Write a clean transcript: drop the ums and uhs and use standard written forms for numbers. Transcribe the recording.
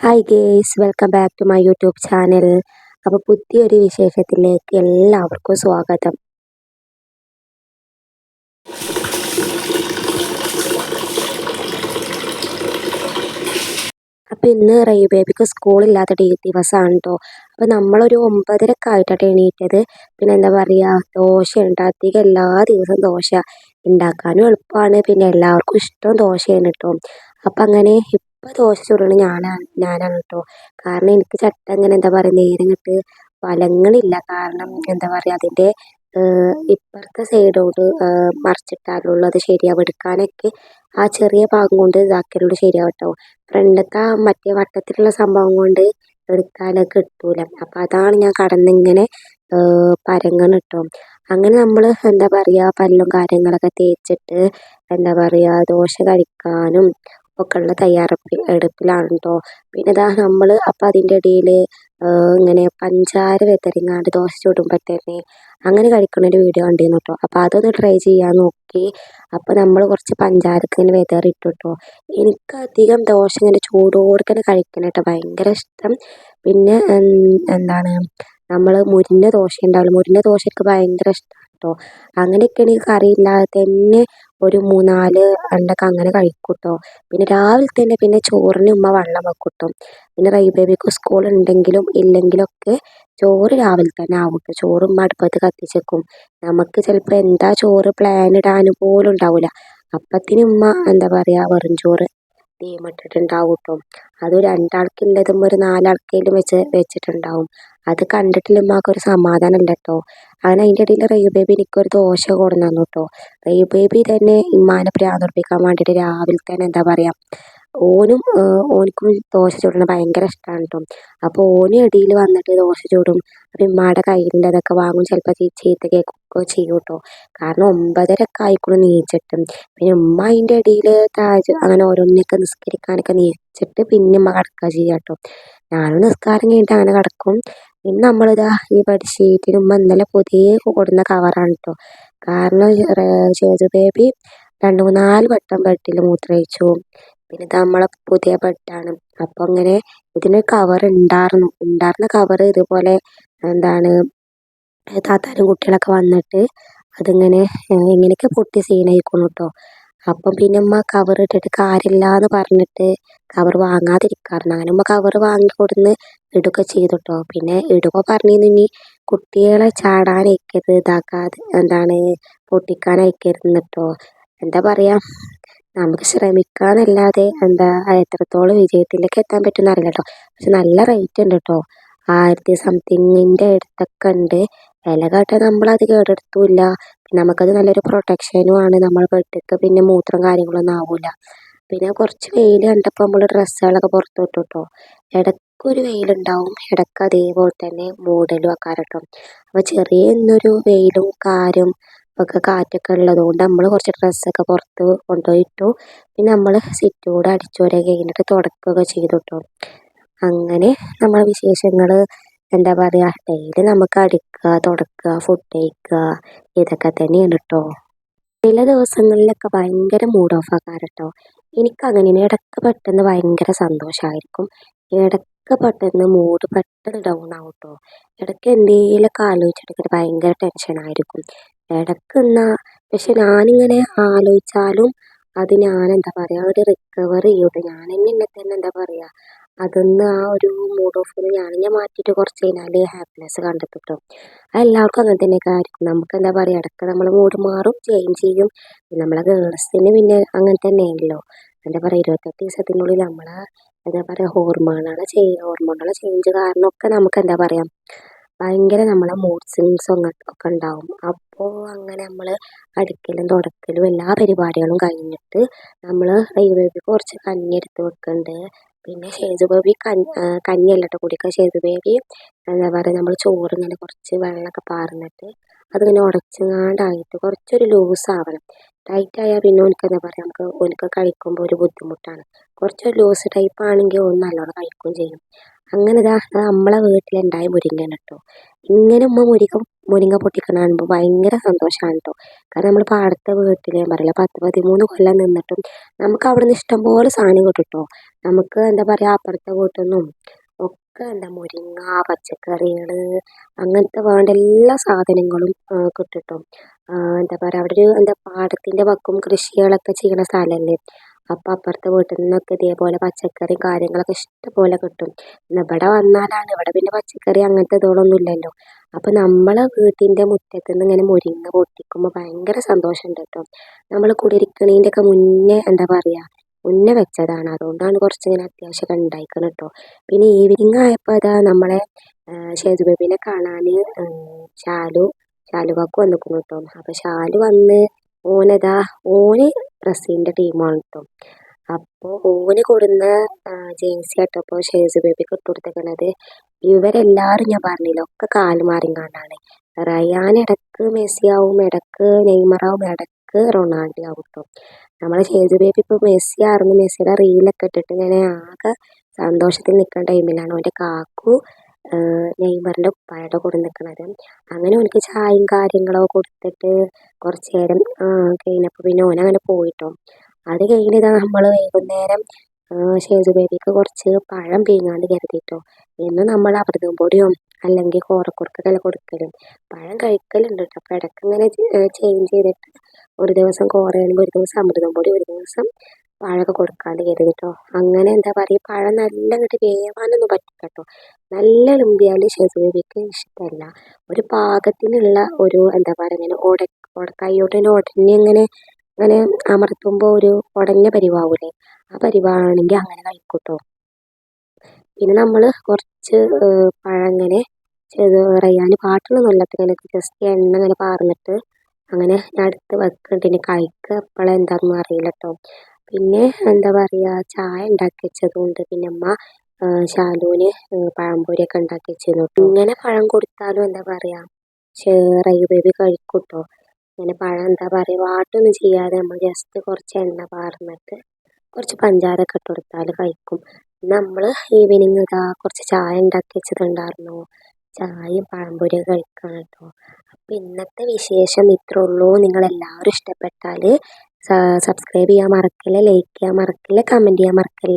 Hi guys, welcome back to my YouTube channel. അപ്പോൾ പുതിയൊരു വിശേഷത്തിലേക്ക് എല്ലാവർക്കും സ്വാഗതം. അപ്പോൾ ഇന്ന് ബേബിക്ക് സ്കൂളില്ലാത്ത ദിവസമാണ് കേട്ടോ. അപ്പോൾ നമ്മളൊരു 9:30 ആയിട്ടാണ് എണീറ്റത്. പിന്നെ എന്താ പറയുക, ദോശ ഉണ്ടാക്കി. എല്ലാ ദിവസവും ദോശ ഉണ്ടാക്കാനും എളുപ്പമാണ്, പിന്നെ എല്ലാവർക്കും ഇഷ്ടം ദോശയാണ് കേട്ടോ. അപ്പം അങ്ങനെ ഇപ്പം ദോശ ചുടണ ഞാനാണ് കേട്ടോ. കാരണം എനിക്ക് അങ്ങനെ എന്താ പറയുക, നേരം കിട്ട് വലങ്ങണില്ല. കാരണം എന്താ പറയുക, അതിൻ്റെ ഇപ്പുറത്തെ സൈഡോട് മറിച്ചിട്ടാലുള്ളത് ശരിയാവും. എടുക്കാനൊക്കെ ആ ചെറിയ ഭാഗം കൊണ്ട് ഇതാക്കലോട് ശരിയാവും കേട്ടോ. ഫ്രണ്ടത്തെ മറ്റേ വട്ടത്തിലുള്ള സംഭവം കൊണ്ട് എടുത്താലൊക്കെ കിട്ടൂല. അപ്പം അതാണ് ഞാൻ കടന്നിങ്ങനെ പരങ്ങണ് കേട്ടോ. അങ്ങനെ നമ്മൾ എന്താ പറയുക, പല്ലും കാര്യങ്ങളൊക്കെ തേച്ചിട്ട് എന്താ പറയുക, ദോശ കഴിക്കാനും ഒക്കെ ഉള്ള എടുപ്പിലാണ് കേട്ടോ. പിന്നെ ഇതാ നമ്മൾ അപ്പം അതിൻ്റെ ഇടയിൽ ഇങ്ങനെ പഞ്ചാര വെതറിങ്ങാണ്ട് ദോശ ചുടുമ്പോൾ തന്നെ അങ്ങനെ കഴിക്കണൊരു വീഡിയോ കണ്ടിരുന്നു കേട്ടോ. അപ്പോൾ അതൊന്ന് ട്രൈ ചെയ്യാൻ നോക്കി. അപ്പോൾ നമ്മൾ കുറച്ച് പഞ്ചാരക്ക് ഇങ്ങനെ വെതറിട്ടു കേട്ടോ. എനിക്കധികം ദോശ ഇങ്ങനെ ചൂടോടെ കഴിക്കണം കേട്ടോ, ഭയങ്കര ഇഷ്ടം. പിന്നെ എന്താണ്, നമ്മൾ മുരിഞ്ഞ ദോശ ഉണ്ടാവില്ല, മുരിഞ്ഞ ദോശ എനിക്ക് ഭയങ്കര ഇഷ്ടമാണ് കേട്ടോ. അങ്ങനെയൊക്കെയാണ് ഈ കറിയില്ലാതെ തന്നെ ഒരു 3-4 എണ്ണൊക്കെ അങ്ങനെ കഴിക്കും കേട്ടോ. പിന്നെ രാവിലെ തന്നെ പിന്നെ ചോറിന് ഉമ്മ വെള്ളം വെക്കും കേട്ടോ. പിന്നെ ബേബിക്ക് സ്കൂൾ ഉണ്ടെങ്കിലും ഇല്ലെങ്കിലും ഒക്കെ ചോറ് രാവിലെ തന്നെ ആവും കേട്ടോ. ചോറ് ഉമ്മ അടുപ്പത്ത് കത്തിച്ചേക്കും. നമുക്ക് ചിലപ്പോൾ എന്താ ചോറ് പ്ലാൻ ഇടാൻ പോലും ഉണ്ടാവില്ല. അപ്പത്തിന് ഉമ്മ എന്താ പറയുക, വെറും ചോറ് തീമിട്ടിട്ടുണ്ടാവും കേട്ടോ. അത് 2 ആൾക്കുള്ളതും ഒരു 4 ആൾക്കെങ്കിലും വെച്ചിട്ടുണ്ടാവും. അത് കണ്ടിട്ടില്ല ഉമ്മാക്കൊരു സമാധാനം ഇല്ല കേട്ടോ. അങ്ങനെ അതിൻ്റെ ഇടയിൽ ബേബി എനിക്കൊരു ദോശ കൊണ്ടു തന്നു കേട്ടോ. ബേബി തന്നെ ഉമ്മാനെ പ്രാന്തുടിപ്പിക്കാൻ വേണ്ടിയിട്ട് രാവിലെ തന്നെ എന്താ പറയുക, ഓനിക്കും ദോശ ചുടണത് ഭയങ്കര ഇഷ്ടമാണ് കേട്ടോ. അപ്പോൾ ഓനും ഇടയിൽ വന്നിട്ട് ദോശ ചുടും. അപ്പം ഉമ്മയുടെ കയ്യിലുള്ളതൊക്കെ വാങ്ങും, ചിലപ്പോൾ ചീത്ത കേൾക്കുകയൊക്കെ ചെയ്യും കേട്ടോ. കാരണം 9:30 ആയിക്കൂടെ നീച്ചിട്ടും. പിന്നെ ഉമ്മ അതിൻ്റെ ഇടയിൽ അങ്ങനെ ഓരോന്നൊക്കെ നിസ്കരിക്കാനൊക്കെ നീച്ചിട്ട് പിന്നെ ഉമ്മ കിടക്കുക ചെയ്യാം കേട്ടോ. ഞാനും നിസ്കാരം കഴിഞ്ഞിട്ട് അങ്ങനെ കിടക്കും. പിന്നെ നമ്മളിതാ ഈ ബെഡ്ഷീറ്റിന് ഉമ്മ ഇന്നലെ പുതിയ കൊടുന്ന കവറാണ് കേട്ടോ. കാരണം ബേബി 2-3-4 വട്ടം ബെഡിൽ മൂത്രമൊഴിച്ചു. പിന്നെ ഇത് നമ്മളെ പുതിയ ബെഡാണ്. അപ്പോൾ അങ്ങനെ ഇതിന് കവർ ഉണ്ടായിരുന്ന കവർ ഇതുപോലെ എന്താണ്, താത്താരും കുട്ടികളൊക്കെ വന്നിട്ട് അതിങ്ങനെ എങ്ങനെയൊക്കെ പൊട്ടി സീനായിക്കോണു കേട്ടോ. അപ്പം പിന്നെ ഉമ്മ കവർ ഇട്ടിട്ട് കാര്യമില്ല എന്ന് പറഞ്ഞിട്ട് കവർ വാങ്ങാതിരിക്കാറുണ്ട്. അങ്ങനെ ഉമ്മ കവർ വാങ്ങിക്കൊടുന്ന് ഇടുകയൊക്കെ ചെയ്തു കേട്ടോ. പിന്നെ ഇടുമ്പോൾ പറഞ്ഞിരുന്നു, ഇനി കുട്ടികളെ ചാടാൻ അയക്കരുത്, ഇതാക്കാതെ എന്താണ് പൊട്ടിക്കാൻ അയക്കരുതെന്ന് കേട്ടോ. എന്താ പറയുക, നമുക്ക് ശ്രമിക്കാന്നല്ലാതെ എന്താ എത്രത്തോളം വിജയത്തിലേക്ക് എത്താൻ പറ്റുമെന്ന് അറിയില്ല കേട്ടോ. പക്ഷെ നല്ല റേറ്റ് ഉണ്ട് കേട്ടോ, 1000 സംതിങ്ങിൻ്റെ അടുത്തൊക്കെ ഉണ്ട്. വില കേട്ടാൽ നമ്മളത് കേടെടുത്തുമില്ല. പിന്നെ നമുക്കത് നല്ലൊരു പ്രൊട്ടക്ഷനുമാണ്. നമ്മൾ ബെഡൊക്കെ പിന്നെ മൂത്രം കാര്യങ്ങളൊന്നും ആവില്ല. പിന്നെ കുറച്ച് വെയിൽ കണ്ടപ്പോൾ നമ്മൾ ഡ്രസ്സുകളൊക്കെ പുറത്ത് വിട്ടു കേട്ടോ. ഇടയ്ക്കൊരു വെയിലുണ്ടാവും, ഇടയ്ക്ക് അതേപോലെ തന്നെ മൂടലും ഒക്കെ കേട്ടോ. അപ്പോൾ ചെറിയ ഇന്നൊരു വെയിലും ഒക്കെ കാറ്റൊക്കെ ഉള്ളതുകൊണ്ട് നമ്മൾ കുറച്ച് ഡ്രസ്സൊക്കെ പുറത്ത് കൊണ്ടുപോയിട്ടു. പിന്നെ നമ്മൾ സിറ്റൂടെ അടിച്ചു വരെ കഴിഞ്ഞിട്ട് തുടക്കുകയൊക്കെ ചെയ്തു കേട്ടോ. അങ്ങനെ നമ്മളെ വിശേഷങ്ങൾ എന്താ പറയുക, ഡെയിലി നമുക്ക് അടിക്കുക, തുടക്കുക, ഫുഡ് കഴിക്കുക, ഇതൊക്കെ തന്നെയാണ് കേട്ടോ. ചില ദിവസങ്ങളിലൊക്കെ ഭയങ്കര മൂഡ് ഓഫ് ആക്കാറ് കേട്ടോ. എനിക്കങ്ങനെയാണ്. ഇടയ്ക്ക് പെട്ടെന്ന് ഭയങ്കര സന്തോഷമായിരിക്കും, ഇടയ്ക്ക് പെട്ടെന്ന് മൂഡ് പെട്ടെന്ന് ഡൗൺ ആവും കേട്ടോ. ഇടയ്ക്ക് എന്തെങ്കിലുമൊക്കെ ആലോചിച്ചിട്ട് ഭയങ്കര ടെൻഷനായിരിക്കും ഇടയ്ക്ക് പക്ഷെ ഞാനിങ്ങനെ ആലോചിച്ചാലും അത് ഞാൻ എന്താ പറയുക, ഒരു റിക്കവർ ചെയ്യൂട്ടോ. ഞാൻ എന്നെ തന്നെ എന്താ പറയുക, അതൊന്ന് ആ ഒരു മൂഡ് ഓഫ് ഞാൻ മാറ്റിയിട്ട് കുറച്ച് കഴിഞ്ഞാൽ ഹാപ്പിനെസ് കണ്ടെത്തും കേട്ടോ. അത് എല്ലാവർക്കും അങ്ങനെ തന്നെയൊക്കെ ആയിരിക്കും. നമുക്ക് എന്താ പറയുക, ഇടയ്ക്ക് നമ്മൾ മൂഡ് മാറും, ചേഞ്ച് ചെയ്യും. നമ്മളെ ഗേൾസിന് പിന്നെ അങ്ങനെ തന്നെയാണല്ലോ. എന്താ പറയുക, 28 ദിവസത്തിനുള്ളിൽ നമ്മളെ എന്താ പറയുക, ഹോർമോണുകളെ ചേഞ്ച് കാരണമൊക്കെ നമുക്ക് എന്താ പറയുക, ഭയങ്കര നമ്മളെ മൂഡ് സ്വിങ്സ് ഒക്കെ ഉണ്ടാവും. അപ്പോൾ അങ്ങനെ നമ്മൾ അടിക്കലും തുടക്കലും എല്ലാ പരിപാടികളും കഴിഞ്ഞിട്ട് നമ്മൾ ബേബിക്ക് കുറച്ച് കഞ്ഞി എടുത്ത് വെക്കുന്നുണ്ട്. പിന്നെ ബേബി കഞ്ഞിയല്ല കേട്ടോ കുടിക്കുക. ബേബി എന്താ പറയുക, നമ്മൾ ചോറ് ഇങ്ങനെ കുറച്ച് വെള്ളമൊക്കെ പാർന്നിട്ട് അതിങ്ങനെ ഉടച്ചങ്ങാണ്ടായിട്ട് കുറച്ചൊരു ലൂസ് ആവണം. ടൈറ്റ് ആയാൽ പിന്നെ ഓനിക്ക് എന്താ പറയുക നമുക്ക് ഓനിക്ക് കഴിക്കുമ്പോൾ ഒരു ബുദ്ധിമുട്ടാണ്. കുറച്ച് ലൂസ് ടൈപ്പ് ആണെങ്കിൽ ഓൻ നല്ലോണം കഴിക്കുകയും ചെയ്യും. അങ്ങനെ ഇതാ അത് നമ്മളെ വീട്ടിലുണ്ടായ മുരിങ്ങയാണ് കേട്ടോ. ഇങ്ങനെ ഉമ്മ മുരിങ്ങ പൊട്ടിക്കണ കാണുമ്പോൾ ഭയങ്കര സന്തോഷമാണ് കേട്ടോ. കാരണം നമ്മൾ പാടത്തെ വീട്ടിൽ ഞാൻ പറയില്ല 10-13 കൊല്ലം നിന്നിട്ടും നമുക്ക് അവിടെ നിന്ന് ഇഷ്ടംപോലെ സാധനം കിട്ടും കേട്ടോ. നമുക്ക് എന്താ പറയുക അപ്പുറത്തെ വീട്ടിൽ നിന്നും ഒക്കെ എന്താ മുരിങ്ങ, പച്ചക്കറികൾ അങ്ങനത്തെ വേണ്ട എല്ലാ സാധനങ്ങളും കിട്ടും കേട്ടോ. എന്താ പറയുക അവിടെ ഒരു എന്താ പാടത്തിൻ്റെ വക്കും കൃഷികളൊക്കെ ചെയ്യണ സ്ഥലമല്ലേ. അപ്പം അപ്പുറത്തെ വീട്ടിൽ നിന്നൊക്കെ ഇതേപോലെ പച്ചക്കറിയും കാര്യങ്ങളൊക്കെ ഇഷ്ടംപോലെ കിട്ടും. ഇവിടെ വന്നാലാണ് ഇവിടെ പിന്നെ പച്ചക്കറി അങ്ങനത്തെ ഇതുകളൊന്നും ഇല്ലല്ലോ. അപ്പം നമ്മളെ വീട്ടിൻ്റെ മുറ്റത്ത് നിന്ന് ഇങ്ങനെ മുരിങ്ങ പൊട്ടിക്കുമ്പോൾ ഭയങ്കര സന്തോഷമുണ്ട് കേട്ടോ. നമ്മൾ കുടിയിരിക്കണേൻ്റെ ഒക്കെ മുന്നേ എന്താ പറയുക മുന്നേ വെച്ചതാണ്. അതുകൊണ്ടാണ് കുറച്ചിങ്ങനെ അത്യാവശ്യമൊക്കെ ഉണ്ടായിക്കണം കേട്ടോ. പിന്നെ ഈവനിങ് ആയപ്പോൾ അതാ നമ്മളെ ഷേജു ബേബീനെ കാണാൻ ഷാലുകാക്ക് വന്നിരിക്കുന്നു കേട്ടോ. അപ്പം ഷാലു വന്ന് ഓനതാ ഓന് ബ്രസീലിൻ്റെ ടീമാണ് കേട്ടോ. അപ്പോൾ ഓന് കൊടുന്ന ജേഴ്സി ആട്ടോ ഇപ്പോൾ ഷേജു ബേബിക്ക് ഇട്ട് കൊടുത്തേക്കണത്. ഇവരെല്ലാവരും ഞാൻ പറഞ്ഞില്ല ഒക്കെ കാല് മാറിങ്ങാണ്ടാണ്. റയാൻ ഇടക്ക് മെസ്സി ആവും, ഇടക്ക് നെയ്മറാവും, ഇടക്ക് റൊണാൾഡോ ആവും കേട്ടോ. നമ്മളെ ഷേജു ബേബി ഇപ്പോൾ മെസ്സി ആയിരുന്നു. മെസ്സിയുടെ റീലൊക്കെ ഇട്ടിട്ട് ഇങ്ങനെ ആകെ സന്തോഷത്തിൽ നിൽക്കുന്ന ടൈമിലാണ് അവൻ്റെ കാക്കു നെയ്മറിൻ്റെ ഉപ്പായുടെ കൂടെ നിൽക്കണത്. അങ്ങനെ ഓനക്ക് ചായയും കാര്യങ്ങളൊക്കെ കൊടുത്തിട്ട് കുറച്ച് നേരം കഴിഞ്ഞപ്പോൾ പിന്നെ ഓനങ്ങനെ പോയിട്ടോ. അത് കഴിഞ്ഞിതാ നമ്മൾ വൈകുന്നേരം ഷേജു ബേബിക്ക് കുറച്ച് പഴം പീങ്ങാണ്ട് കരുതിട്ടോ. എന്നും നമ്മൾ അമൃതം പൊടിയും അല്ലെങ്കിൽ കോറക്കുറുക്കൊക്കെ കൊടുക്കലും പഴം കഴിക്കലുണ്ട് കേട്ടോ. അപ്പോൾ ഇടയ്ക്ക് ഇങ്ങനെ ചേഞ്ച് ചെയ്തിട്ട് ഒരു ദിവസം കോറയാണെങ്കിൽ ഒരു ദിവസം അമൃതം പൊടി, ഒരു ദിവസം പഴമൊക്കെ കൊടുക്കാണ്ട് കരുതിട്ടോ. അങ്ങനെ എന്താ പറയുക പഴം നല്ല ഇങ്ങോട്ട് വേവാനൊന്നും പറ്റില്ല കേട്ടോ. നല്ല ലുമ്പിയാൽ ഷേജു ബേബിക്ക് ഇഷ്ടമല്ല. ഒരു പാകത്തിനുള്ള ഒരു എന്താ പറയുക ഇങ്ങനെ കൈയോട്ട് തന്നെ ഉടനെ അങ്ങനെ അമർത്തുമ്പോൾ ഒരു ഉടഞ്ഞ പരിവാവൂലേ, ആ പരിവാണെങ്കിൽ അങ്ങനെ കഴിക്കൂട്ടോ. പിന്നെ നമ്മൾ കുറച്ച് പഴം ഇങ്ങനെ റയ്യാൻ പാട്ടിലൊന്നുമില്ല ഇങ്ങനെ ജസ്റ്റ് എണ്ണ ഇങ്ങനെ പാർന്നിട്ട് അങ്ങനെ അടുത്ത് വെക്കുന്നുണ്ട്. ഇനി കഴിക്കുക എപ്പോഴും എന്താണെന്ന് അറിയില്ല കേട്ടോ. പിന്നെ എന്താ പറയുക ചായ ഉണ്ടാക്കി വെച്ചതുകൊണ്ട് പിന്നെ അമ്മ ഷാലുവിന് പഴംപൊരിയൊക്കെ ഉണ്ടാക്കി വെച്ചിരുന്നു കേട്ടോ. ഇങ്ങനെ പഴം കൊടുത്താലും എന്താ പറയുക റയ്യു ബേബി കഴിക്കും കേട്ടോ. ഇങ്ങനെ പഴം എന്താ പറയുക വാട്ടൊന്നും ചെയ്യാതെ നമ്മൾ ജസ്റ്റ് കുറച്ച് എണ്ണ പാർന്നിട്ട് കുറച്ച് പഞ്ചാരൊക്കെ ഇട്ട് കൊടുത്താൽ കഴിക്കും. നമ്മൾ ഈവനിങ് ഇതാ കുറച്ച് ചായ ഉണ്ടാക്കി വെച്ചിട്ടുണ്ടായിരുന്നു. ചായയും പഴംപൊരിയൊക്കെ കഴിക്കണം കേട്ടോ. അപ്പം ഇന്നത്തെ വിശേഷം ഇത്രേ ഉള്ളൂ. നിങ്ങളെല്ലാവരും ഇഷ്ടപ്പെട്ടാൽ സബ്സ്ക്രൈബ് ചെയ്യാൻ മറക്കല്ലേ, ലൈക്ക് ചെയ്യാൻ മറക്കല്ലേ, കമൻറ്റ് ചെയ്യാൻ മറക്കല്ലേ.